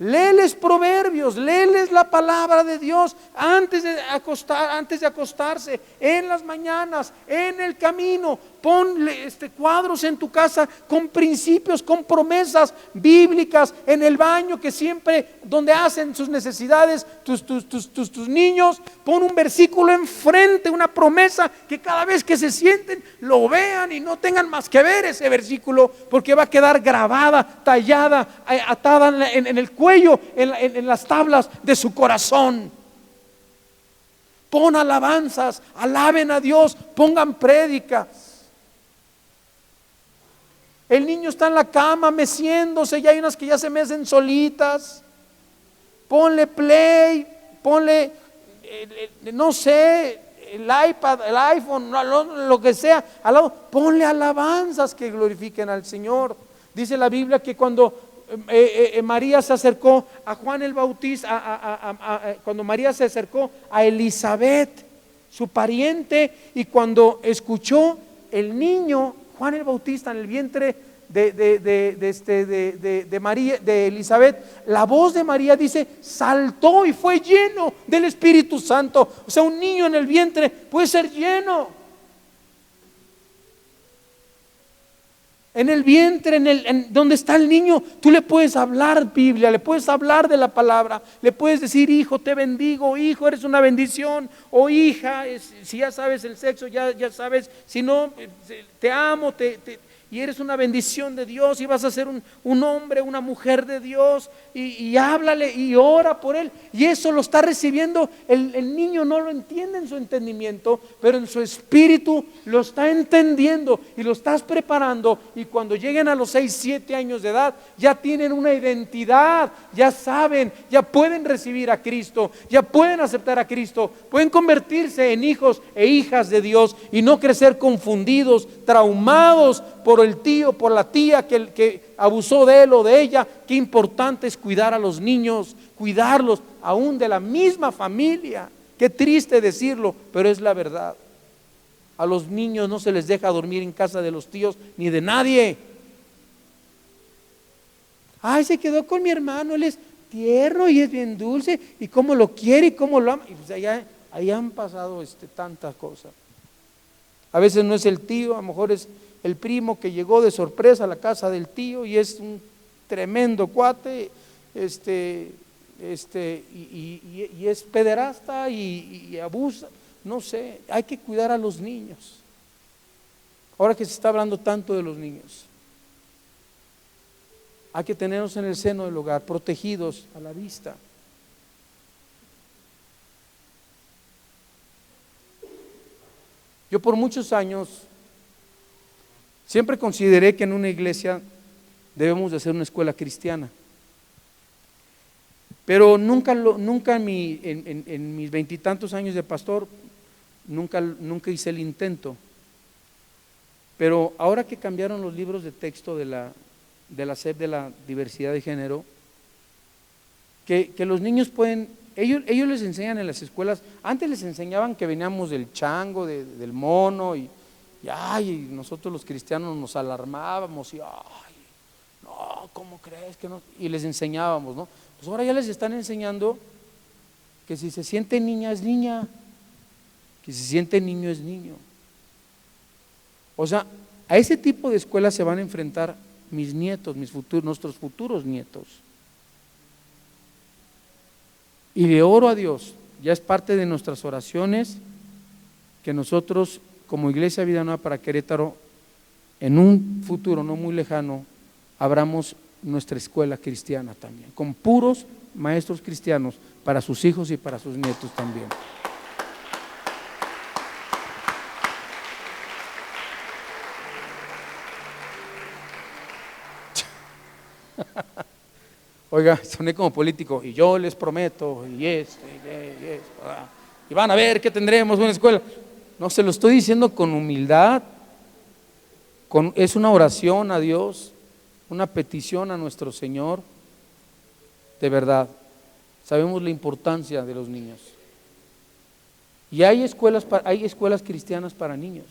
Léeles Proverbios, léeles la palabra de Dios antes de acostarse, en las mañanas, en el camino. Ponle cuadros en tu casa con principios, con promesas bíblicas, en el baño, que siempre donde hacen sus necesidades tus niños, pon un versículo enfrente, una promesa, que cada vez que se sienten lo vean y no tengan más que ver ese versículo, porque va a quedar grabada, tallada, atada en el cuello, en las tablas de su corazón. Pon alabanzas, alaben a Dios, pongan prédicas. El niño está en la cama meciéndose, y hay unas que ya se mecen solitas. Ponle play, ponle, no sé, el iPad, el iPhone, lo que sea, al lado, ponle alabanzas que glorifiquen al Señor. Dice la Biblia que cuando María se acercó a Juan el Bautista, cuando María se acercó a Elizabeth, su pariente, y cuando escuchó el niño Juan el Bautista en el vientre de María, de Elizabeth, la voz de María, dice, saltó y fue lleno del Espíritu Santo. O sea, un niño en el vientre puede ser lleno. En el vientre, en donde está el niño, tú le puedes hablar Biblia, le puedes hablar de la palabra, le puedes decir, hijo, te bendigo, hijo, eres una bendición, o hija, si ya sabes el sexo, ya sabes, si no, te amo, y eres una bendición de Dios, y vas a ser un hombre, una mujer de Dios, y háblale y ora por él, y eso lo está recibiendo. El niño no lo entiende en su entendimiento, pero en su espíritu lo está entendiendo, y lo estás preparando, y cuando lleguen a los 6, 7 años de edad, ya tienen una identidad, ya saben, ya pueden recibir a Cristo, ya pueden aceptar a Cristo, pueden convertirse en hijos e hijas de Dios, y no crecer confundidos, traumados por el tío, por la tía que abusó de él o de ella. Qué importante es cuidar a los niños, cuidarlos aún de la misma familia. Qué triste decirlo, pero es la verdad. A los niños no se les deja dormir en casa de los tíos ni de nadie. Ay, se quedó con mi hermano, él es tierno y es bien dulce, y cómo lo quiere y cómo lo ama. Y pues ahí han pasado tantas cosas. A veces no es el tío, a lo mejor es el primo que llegó de sorpresa a la casa del tío y es un tremendo cuate, y es pederasta y abusa. No sé, hay que cuidar a los niños. Ahora que se está hablando tanto de los niños, hay que tenerlos en el seno del hogar, protegidos a la vista. Yo por muchos años siempre consideré que en una iglesia debemos de hacer una escuela cristiana, pero nunca en mis 20 y tantos años de pastor, nunca hice el intento. Pero ahora que cambiaron los libros de texto de la SEP, de la diversidad de género, que los niños pueden, ellos les enseñan en las escuelas. Antes les enseñaban que veníamos del chango, del mono, y nosotros los cristianos nos alarmábamos y no, ¿cómo crees que no? Y les enseñábamos, ¿no? Pues ahora ya les están enseñando que si se siente niña es niña, que si se siente niño es niño. O sea, a ese tipo de escuelas se van a enfrentar mis nietos, nuestros futuros nietos. Y le oro a Dios, ya es parte de nuestras oraciones, que nosotros como Iglesia Vida Nueva para Querétaro, en un futuro no muy lejano, abramos nuestra escuela cristiana también, con puros maestros cristianos para sus hijos y para sus nietos también. Oiga, soné como político, y yo les prometo, y van a ver que tendremos una escuela. No, se lo estoy diciendo con humildad, es una oración a Dios, una petición a nuestro Señor. De verdad, sabemos la importancia de los niños. Y hay escuelas cristianas para niños.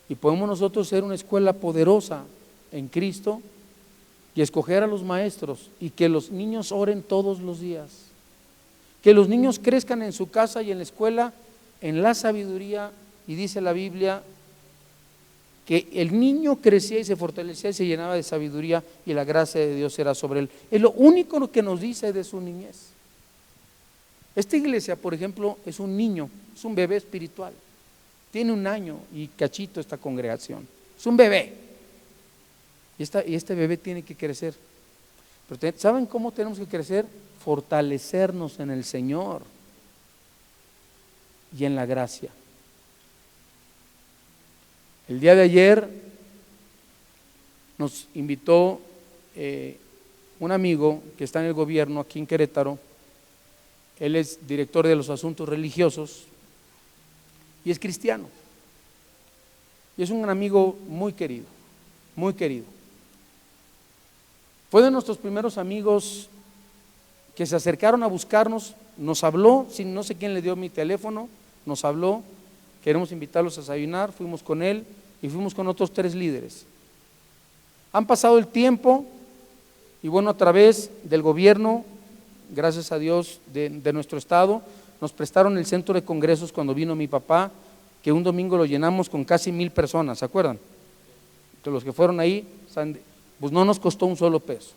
Y podemos nosotros ser una escuela poderosa en Cristo y escoger a los maestros y que los niños oren todos los días. Que los niños crezcan en su casa y en la escuela en la sabiduría, y dice la Biblia que el niño crecía y se fortalecía y se llenaba de sabiduría y la gracia de Dios era sobre él. Es lo único que nos dice de su niñez. Esta iglesia, por ejemplo, es un niño, es un bebé espiritual. Tiene 1 año y cachito esta congregación. Es un bebé. Y este bebé tiene que crecer. Pero ¿saben cómo tenemos que crecer? Fortalecernos en el Señor y en la gracia. El día de ayer nos invitó un amigo que está en el gobierno aquí en Querétaro. Él es director de los asuntos religiosos y es cristiano. Y es un amigo muy querido, muy querido. Fue de nuestros primeros amigos que se acercaron a buscarnos, nos habló, no sé quién le dio mi teléfono, nos habló, queremos invitarlos a desayunar, fuimos con él y fuimos con otros 3 líderes. Han pasado el tiempo y bueno, a través del gobierno, gracias a Dios, de nuestro estado, nos prestaron el centro de congresos cuando vino mi papá, que un domingo lo llenamos con casi 1000 personas, ¿se acuerdan? De los que fueron ahí, pues no nos costó un solo peso.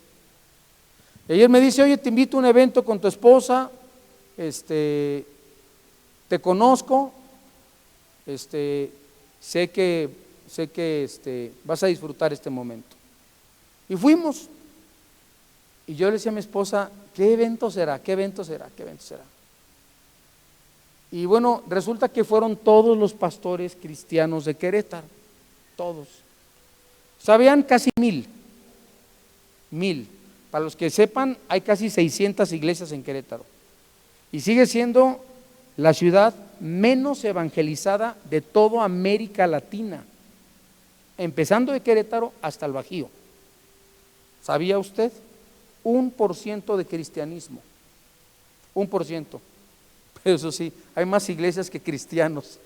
Y ayer me dice, oye, te invito a un evento con tu esposa, te conozco, sé que vas a disfrutar este momento. Y fuimos. Y yo le decía a mi esposa, ¿qué evento será? ¿Qué evento será? ¿Qué evento será? Y bueno, resulta que fueron todos los pastores cristianos de Querétaro, todos. Sabían casi 1000. Para los que sepan, hay casi 600 iglesias en Querétaro. Y sigue siendo la ciudad menos evangelizada de toda América Latina, empezando de Querétaro hasta el Bajío. ¿Sabía usted? 1% de cristianismo, 1%. Pero eso sí, hay más iglesias que cristianos.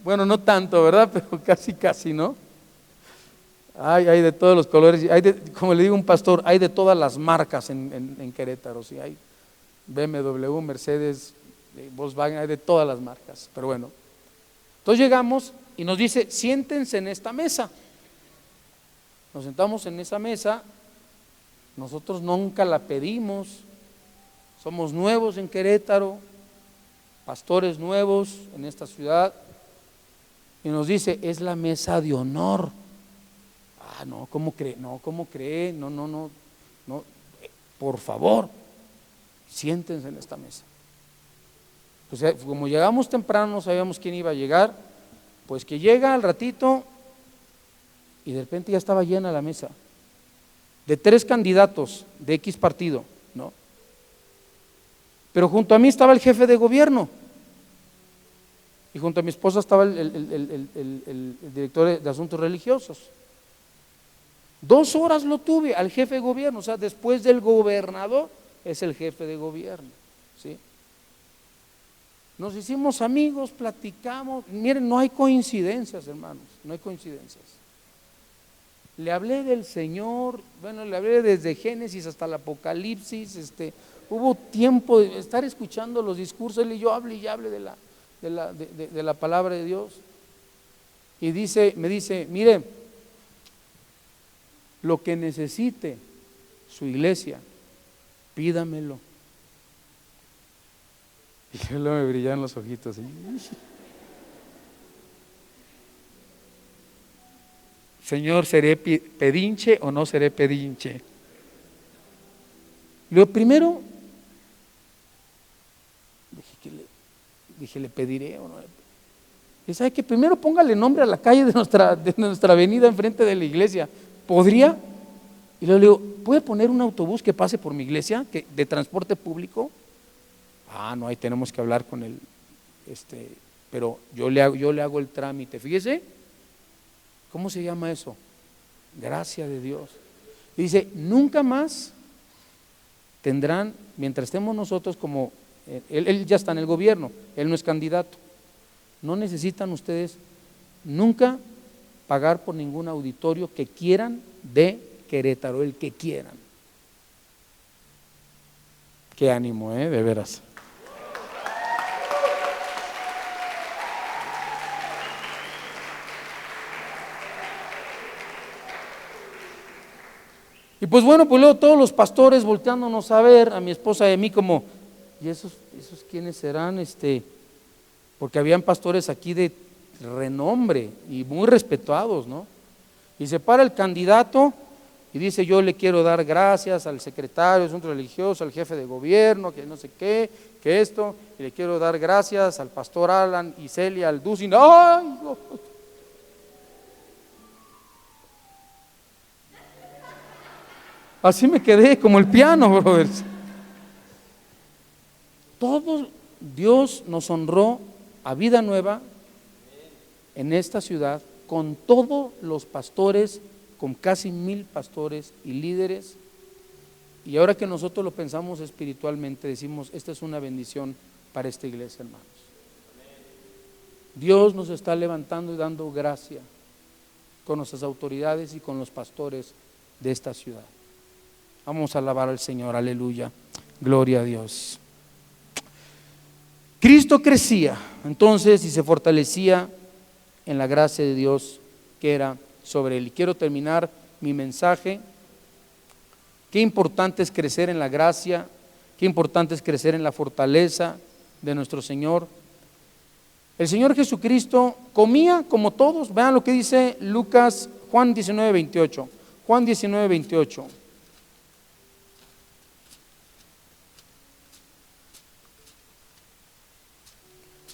Bueno, no tanto, ¿verdad? Pero casi, ¿no? Hay de todos los colores, como le digo a un pastor, hay de todas las marcas en Querétaro, sí, hay BMW, Mercedes, Volkswagen, hay de todas las marcas, pero bueno. Entonces llegamos y nos dice, siéntense en esta mesa. Nos sentamos en esa mesa, nosotros nunca la pedimos, somos nuevos en Querétaro, pastores nuevos en esta ciudad, y nos dice, es la mesa de honor. No, ¿cómo cree? No, por favor, siéntense en esta mesa. Pues como llegamos temprano, no sabíamos quién iba a llegar, pues que llega al ratito y de repente ya estaba llena la mesa, de 3 candidatos de X partido, ¿no? Pero junto a mí estaba el jefe de gobierno y junto a mi esposa estaba el director de asuntos religiosos. 2 horas lo tuve al jefe de gobierno, o sea, después del gobernador es el jefe de gobierno, ¿sí? Nos hicimos amigos, platicamos. Miren, no hay coincidencias, hermanos, no hay coincidencias. Le hablé del Señor, bueno, le hablé desde Génesis hasta el Apocalipsis, hubo tiempo de estar escuchando los discursos, él y yo hable y hable de la palabra de Dios. Y me dice, mire, lo que necesite su iglesia, pídamelo. Y luego me brillaron los ojitos. Señor, ¿seré pedinche o no seré pedinche? Lo primero, dije, ¿le pediré o no? Y sabe que primero póngale nombre a la calle de nuestra avenida enfrente de la iglesia. ¿Podría? Y luego le digo, ¿puede poner un autobús que pase por mi iglesia, de transporte público? Ah, no, ahí tenemos que hablar con él. Pero yo le hago el trámite. Fíjese, ¿cómo se llama eso? Gracia de Dios. Y dice, nunca más tendrán, mientras estemos nosotros como, él ya está en el gobierno, él no es candidato, no necesitan ustedes nunca pagar por ningún auditorio que quieran de Querétaro, el que quieran. Qué ánimo, de veras. Y pues bueno, pues luego todos los pastores volteándonos a ver, a mi esposa y a mí como, ¿y esos quiénes serán? Porque habían pastores aquí de renombre y muy respetados, ¿no? Y se para el candidato y dice, yo le quiero dar gracias al secretario de asuntos religiosos, al jefe de gobierno, que no sé qué, que esto, y le quiero dar gracias al pastor Alan y Celia Alducin. ¡Ay! No. Así me quedé como el piano, brothers. Todo Dios nos honró a Vida Nueva en esta ciudad con todos los pastores, con casi 1000 pastores y líderes. Y ahora que nosotros lo pensamos espiritualmente, decimos, esta es una bendición para esta iglesia, hermanos. Dios nos está levantando y dando gracia con nuestras autoridades y con los pastores de esta ciudad. Vamos a alabar al Señor, aleluya, gloria a Dios. Cristo crecía entonces y se fortalecía en la gracia de Dios que era sobre él. Y quiero terminar mi mensaje. Qué importante es crecer en la gracia, qué importante es crecer en la fortaleza de nuestro Señor. El Señor Jesucristo comía como todos. Vean lo que dice Juan 19:28. Juan 19:28.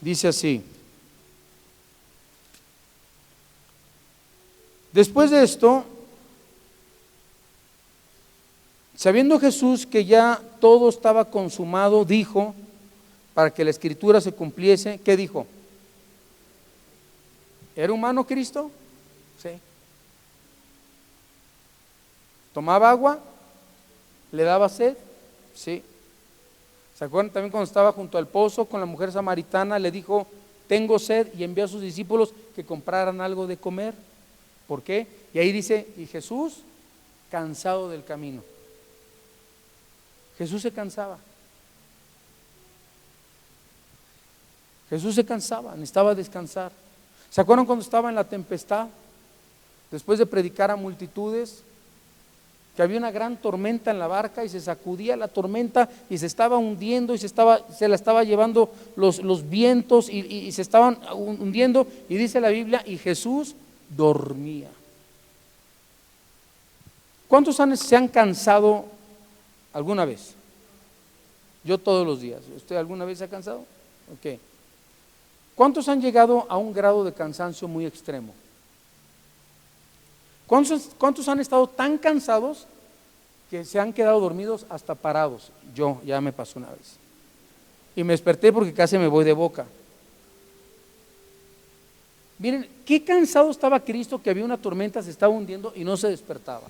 Dice así: después de esto, sabiendo Jesús que ya todo estaba consumado, dijo, para que la escritura se cumpliese, ¿qué dijo? ¿Era humano Cristo? Sí. ¿Tomaba agua? ¿Le daba sed? Sí. ¿Se acuerdan también cuando estaba junto al pozo con la mujer samaritana? Le dijo, tengo sed, y envió a sus discípulos que compraran algo de comer. ¿Por qué? Y ahí dice, y Jesús, cansado del camino. Jesús se cansaba. Jesús se cansaba, necesitaba descansar. ¿Se acuerdan cuando estaba en la tempestad? Después de predicar a multitudes, que había una gran tormenta en la barca y se sacudía la tormenta y se estaba hundiendo y se la estaba llevando los vientos y se estaban hundiendo, y dice la Biblia, y Jesús dormía. ¿Cuántos se han cansado alguna vez? Yo todos los días. ¿Usted alguna vez se ha cansado? Ok. ¿Cuántos han llegado a un grado de cansancio muy extremo? ¿Cuántos han estado tan cansados que se han quedado dormidos hasta parados? Yo, ya me pasó una vez. Y me desperté porque casi me voy de boca. Miren, qué cansado estaba Cristo, que había una tormenta, se estaba hundiendo y no se despertaba.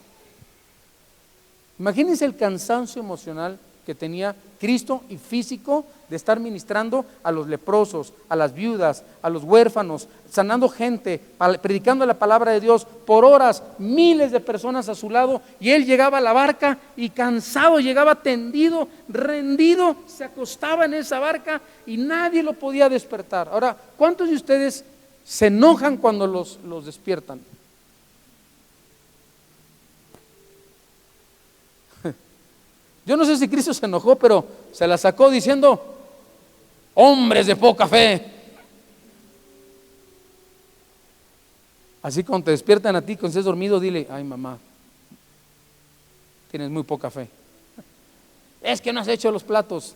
Imagínense el cansancio emocional que tenía Cristo y físico de estar ministrando a los leprosos, a las viudas, a los huérfanos, sanando gente, predicando la palabra de Dios por horas, miles de personas a su lado, y él llegaba a la barca y cansado, llegaba tendido, rendido, se acostaba en esa barca y nadie lo podía despertar. Ahora, ¿cuántos de ustedes se enojan cuando los despiertan? Yo no sé si Cristo se enojó, pero se la sacó diciendo, hombres de poca fe. Así cuando te despiertan a ti, cuando estés dormido, dile, ay mamá, tienes muy poca fe. Es que no has hecho los platos.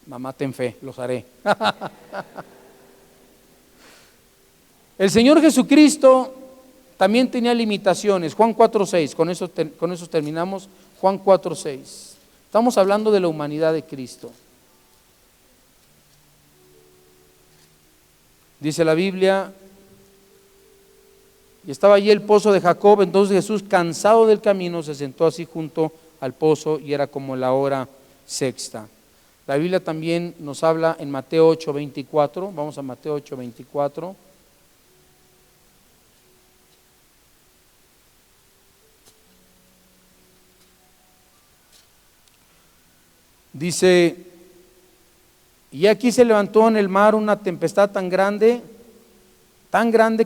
Mamá, ten fe, los haré. El Señor Jesucristo también tenía limitaciones. Juan 4:6, con eso terminamos. Juan 4:6. Estamos hablando de la humanidad de Cristo. Dice la Biblia, y estaba allí el pozo de Jacob. Entonces Jesús, cansado del camino, se sentó así junto al pozo, y era como la hora sexta. La Biblia también nos habla en Mateo 8:24. Vamos a Mateo 8:24. Dice: y aquí se levantó en el mar una tempestad tan grande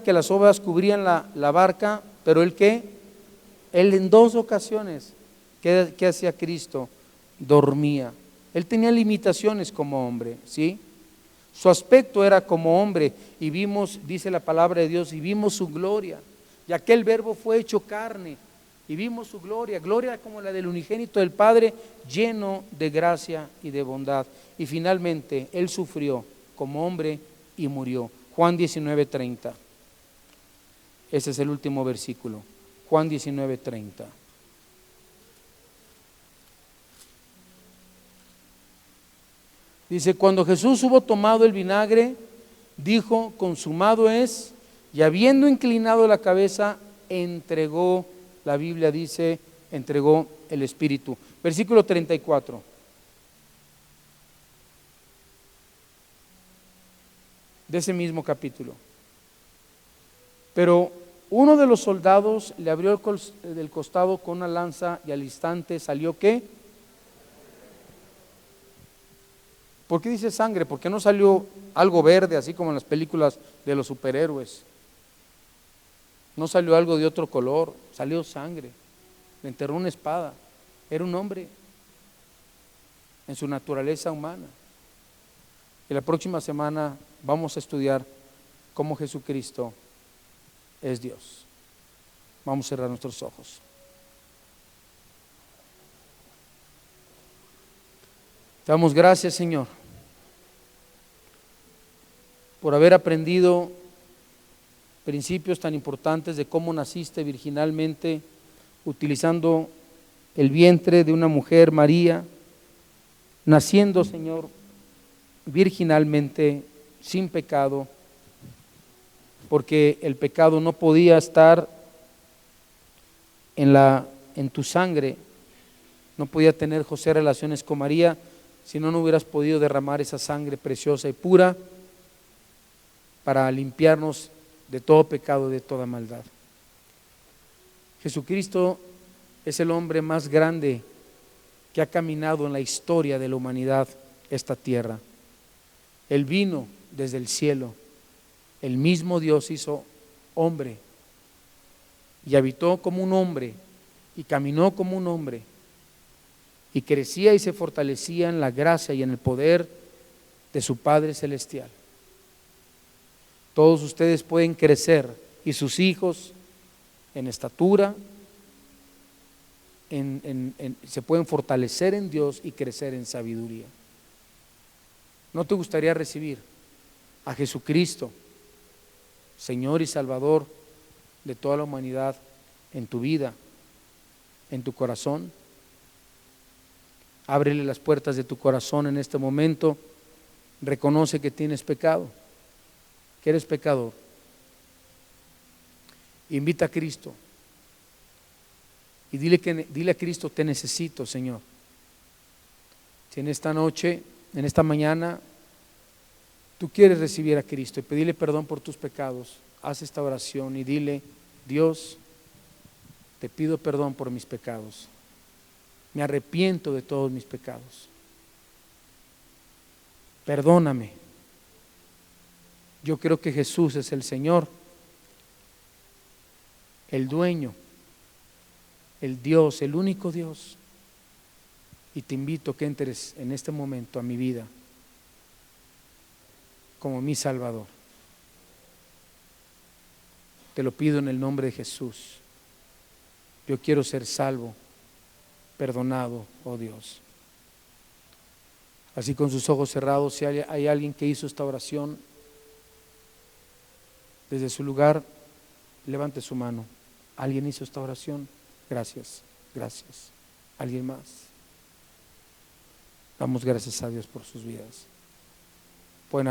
que las olas cubrían la barca. Pero ¿el qué? Él en 2 ocasiones, ¿qué hacía Cristo? Dormía. Él tenía limitaciones como hombre, ¿sí? Su aspecto era como hombre, y vimos, dice la palabra de Dios, y vimos su gloria. Y aquel verbo fue hecho carne, y vimos su gloria, gloria como la del unigénito del Padre, lleno de gracia y de bondad. Y finalmente Él sufrió como hombre y murió. Juan 19:30. Ese es el último versículo. Juan 19:30. Dice: cuando Jesús hubo tomado el vinagre, dijo: consumado es, y habiendo inclinado la cabeza, entregó, la Biblia dice, entregó el Espíritu. Versículo 34. De ese mismo capítulo. Pero uno de los soldados le abrió el costado con una lanza, y al instante salió ¿qué? ¿Por qué dice sangre? Porque no salió algo verde, así como en las películas de los superhéroes. No salió algo de otro color, salió sangre. Le enterró una espada. Era un hombre en su naturaleza humana. Y la próxima semana vamos a estudiar cómo Jesucristo es Dios. Vamos a cerrar nuestros ojos. Te damos gracias, Señor, por haber aprendido principios tan importantes de cómo naciste virginalmente, utilizando el vientre de una mujer, María, naciendo, Señor, virginalmente, sin pecado, porque el pecado no podía estar en tu sangre. No podía tener José relaciones con María, si no hubieras podido derramar esa sangre preciosa y pura para limpiarnos de todo pecado, de toda maldad. Jesucristo es el hombre más grande que ha caminado en la historia de la humanidad, esta tierra. Él vino desde el cielo, el mismo Dios hizo hombre y habitó como un hombre y caminó como un hombre y crecía y se fortalecía en la gracia y en el poder de su Padre Celestial. Todos ustedes pueden crecer, y sus hijos, en estatura, se pueden fortalecer en Dios y crecer en sabiduría. ¿No te gustaría recibir a Jesucristo, Señor y Salvador de toda la humanidad, en tu vida, en tu corazón? Ábrele las puertas de tu corazón en este momento. Reconoce que tienes pecado, que eres pecador. Invita a Cristo y dile a Cristo: te necesito, Señor. Si en esta noche, en esta mañana, tú quieres recibir a Cristo y pedirle perdón por tus pecados, haz esta oración y dile: Dios, te pido perdón por mis pecados. Me arrepiento de todos mis pecados. Perdóname. Yo creo que Jesús es el Señor, el dueño, el Dios, el único Dios. Y te invito a que entres en este momento a mi vida como mi Salvador. Te lo pido en el nombre de Jesús. Yo quiero ser salvo, perdonado, oh Dios. Así, con sus ojos cerrados, si hay alguien que hizo esta oración, desde su lugar, levante su mano. ¿Alguien hizo esta oración? Gracias, gracias. ¿Alguien más? Damos gracias a Dios por sus vidas. Pueden